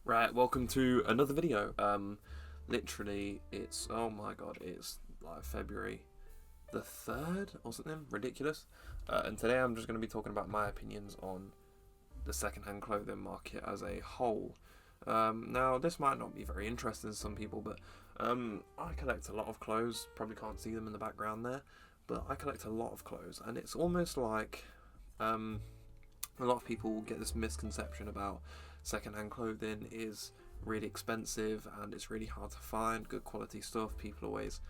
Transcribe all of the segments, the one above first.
Right, welcome to another video. Literally, oh my god, it's like February the 3rd or something ridiculous. And today I'm just going to be talking about my opinions on the second-hand clothing market as a whole. Now, this might not be very interesting to some people, but I collect a lot of clothes. Probably can't see them in the background there, but I collect a lot of clothes, and it's almost like a lot of people get this misconception about second-hand clothing is really expensive and it's really hard to find good quality stuff. People always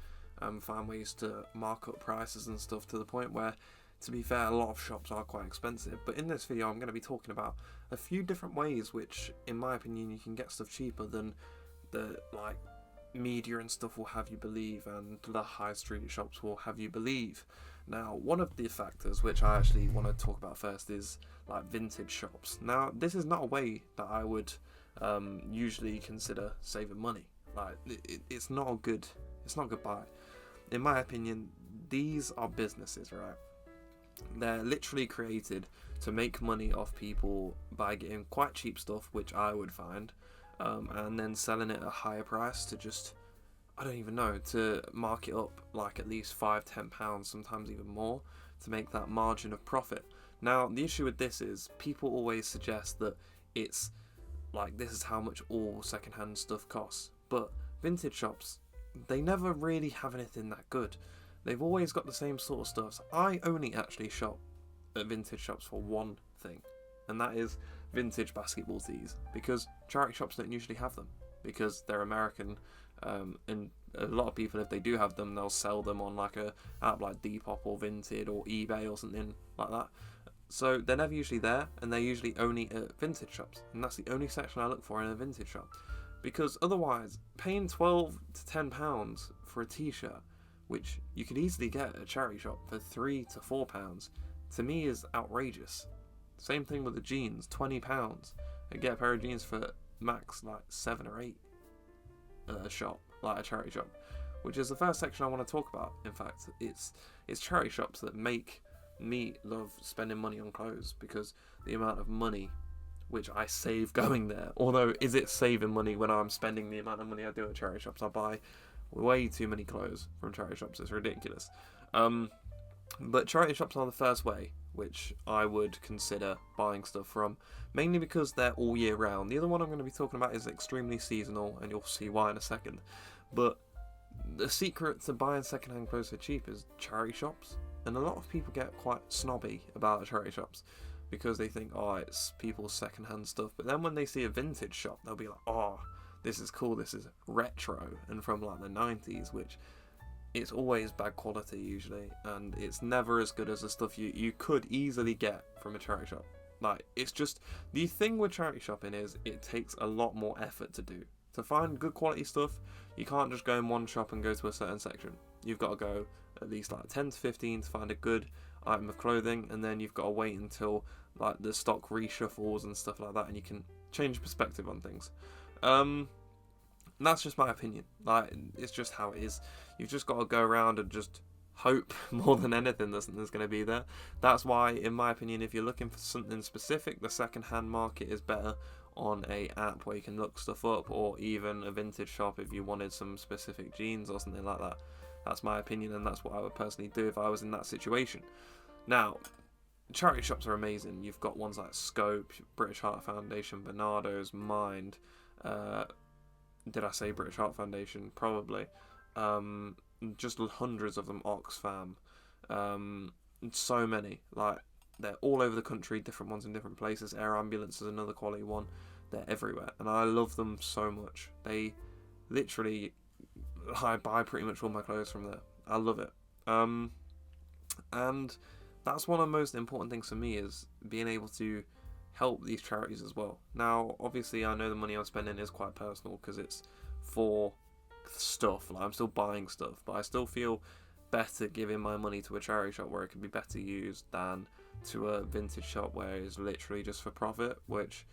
find ways to mark up prices and stuff to the point where, to be fair, a lot of shops are quite expensive. But in this video I'm going to be talking about a few different ways which, in my opinion, you can get stuff cheaper than the media and stuff will have you believe, and the high street shops will have you believe. Now, one of the factors which I actually want to talk about first is vintage shops. Now, this is not a way that I would usually consider saving money. It's not a good buy. In my opinion, these are businesses, right? They're literally created to make money off people by getting quite cheap stuff, which I would find, and then selling it at a higher price to just, I don't even know, to mark it up at least £5-10, sometimes even more, to make that margin of profit. Now, the issue with this is people always suggest that it's this is how much all secondhand stuff costs, but vintage shops, they never really have anything that good. They've always got the same sort of stuff. So I only actually shop at vintage shops for one thing, and that is vintage basketball tees, because charity shops don't usually have them because they're American, and a lot of people, if they do have them, they'll sell them on a app like Depop or Vinted or eBay or something like that. So they're never usually there, and they're usually only at vintage shops, and that's the only section I look for in a vintage shop, because otherwise paying £12 to £10 for a t-shirt, which you could easily get at a charity shop for £3 to £4, to me is outrageous. Same thing with the jeans, £20. I get a pair of jeans for max 7 or 8 at a shop, a charity shop, which is the first section I want to talk about. In fact, it's charity shops that make me love spending money on clothes, because the amount of money which I save going there, although is it saving money when I'm spending the amount of money I do at charity shops? I buy way too many clothes from charity shops, it's ridiculous. But charity shops are the first way which I would consider buying stuff from, mainly because they're all year round. The other one I'm going to be talking about is extremely seasonal, and you'll see why in a second. But the secret to buying secondhand clothes for cheap is charity shops, and a lot of people get quite snobby about charity shops because they think, oh, it's people's secondhand stuff. But then when they see a vintage shop, they'll be like, oh, this is cool, this is retro and from the 90s, which it's always bad quality usually, and it's never as good as the stuff you could easily get from a charity shop. It's just, the thing with charity shopping is it takes a lot more effort to do. To find good quality stuff, you can't just go in one shop and go to a certain section. You've got to go at least 10 to 15 to find a good item of clothing, and then you've got to wait until the stock reshuffles and stuff like that, and you can change perspective on things. That's just my opinion. It's just how it is. You've just got to go around and just hope more than anything that something's going to be there. That's why, in my opinion, if you're looking for something specific, the second-hand market is better on a app where you can look stuff up, or even a vintage shop if you wanted some specific jeans or something like that. That's my opinion, and that's what I would personally do if I was in that situation. Now, charity shops are amazing. You've got ones like Scope, British Heart Foundation, Bernardo's, Mind. Did I say British Heart Foundation? Probably. Just hundreds of them. Oxfam. So many. They're all over the country, different ones in different places. Air Ambulance is another quality one. They're everywhere, and I love them so much. They literally, I buy pretty much all my clothes from there. I love it. And that's one of the most important things for me, is being able to help these charities as well. Now, obviously, I know the money I'm spending is quite personal because it's for stuff. I'm still buying stuff, but I still feel better giving my money to a charity shop where it can be better used than to a vintage shop where it's literally just for profit, which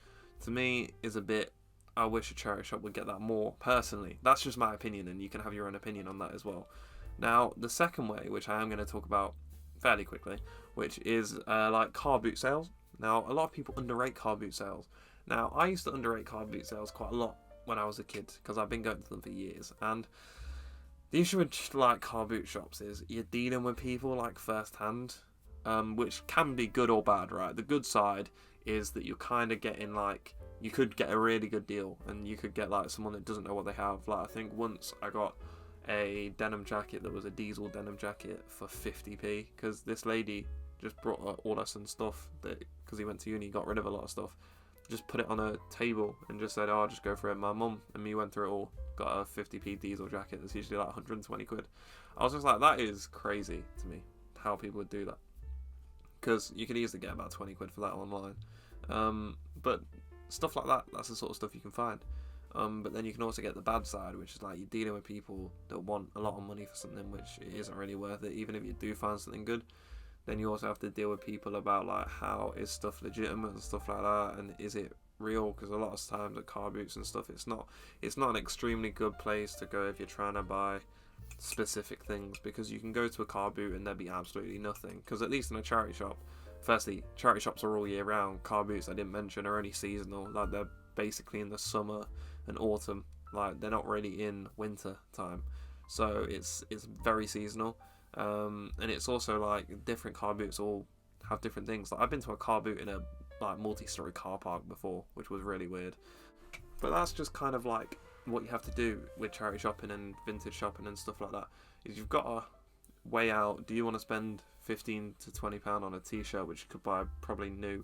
to me is a bit, I wish a charity shop would get that more, personally. That's just my opinion, and you can have your own opinion on that as well. Now, the second way, which I am going to talk about fairly quickly, which is car boot sales. Now, a lot of people underrate car boot sales. Now, I used to underrate car boot sales quite a lot when I was a kid because I've been going to them for years, and the issue with like car boot shops is you're dealing with people like first hand, which can be good or bad, right? The good side is that you're kind of getting like, you could get a really good deal, and you could get like someone that doesn't know what they have. Like, I think once I got a denim jacket that was a diesel denim jacket for 50p because this lady just brought all us and stuff that, because he went to uni, got rid of a lot of stuff, just put it on a table and just said, oh, I'll just go for it. My mum and me went through it all, got a 50p diesel jacket that's usually like 120 quid. I was just like, that is crazy to me, how people would do that, because you could easily get about 20 quid for that online. But stuff like that, that's the sort of stuff you can find. But then you can also get the bad side, which is like you're dealing with people that want a lot of money for something which isn't really worth it. Even if you do find something good, then you also have to deal with people about like, how is stuff legitimate and stuff like that, and is it real? Because a lot of times at car boots and stuff, it's not an extremely good place to go if you're trying to buy specific things, because you can go to a car boot and there'll be absolutely nothing. Because at least in a charity shop, firstly, charity shops are all year round. Car boots, I didn't mention, are only seasonal. Like, they're basically in the summer and autumn. Like, they're not really in winter time, so it's very seasonal. And it's also like different car boots all have different things. Like, I've been to a car boot in a like multi-story car park before, which was really weird. But that's just kind of like what you have to do with charity shopping and vintage shopping and stuff like that. Is you've got to weigh out, do you want to spend £15 to £20 on a t-shirt which you could buy probably new,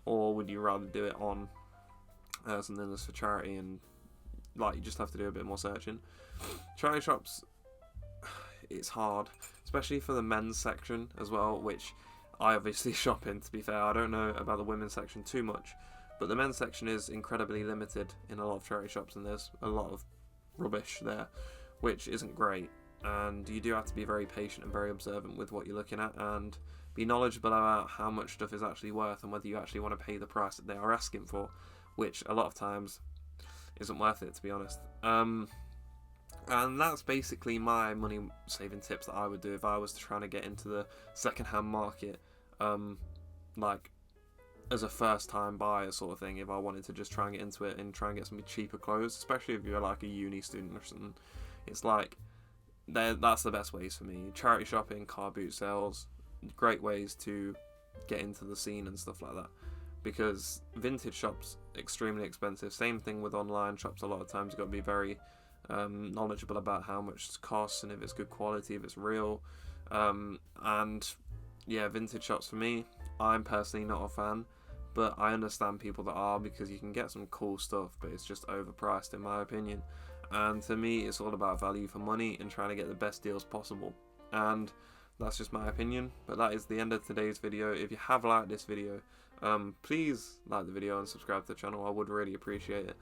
or would you rather do it on something that's for charity, and like you just have to do a bit more searching. Charity shops, it's hard, especially for the men's section as well, which I obviously shop in, to be fair. I don't know about the women's section too much, but the men's section is incredibly limited in a lot of charity shops, and there's a lot of rubbish there, which isn't great. And you do have to be very patient and very observant with what you're looking at, and be knowledgeable about how much stuff is actually worth and whether you actually want to pay the price that they are asking for, which a lot of times isn't worth it, to be honest. And that's basically my money saving tips that I would do if I was trying to get into the second-hand market, like as a first time buyer sort of thing. If I wanted to just try and get into it and try and get some cheaper clothes, especially if you're like a uni student or something, it's like that's the best ways for me. Charity shopping, car boot sales, great ways to get into the scene and stuff like that. Because vintage shops, extremely expensive. Same thing with online shops. A lot of times you've got to be very knowledgeable about how much it costs and if it's good quality, if it's real. And yeah, vintage shops for me, I'm personally not a fan, but I understand people that are, because you can get some cool stuff, but it's just overpriced in my opinion. And to me, it's all about value for money and trying to get the best deals possible. And that's just my opinion. But that is the end of today's video. If you have liked this video, please like the video and subscribe to the channel. I would really appreciate it.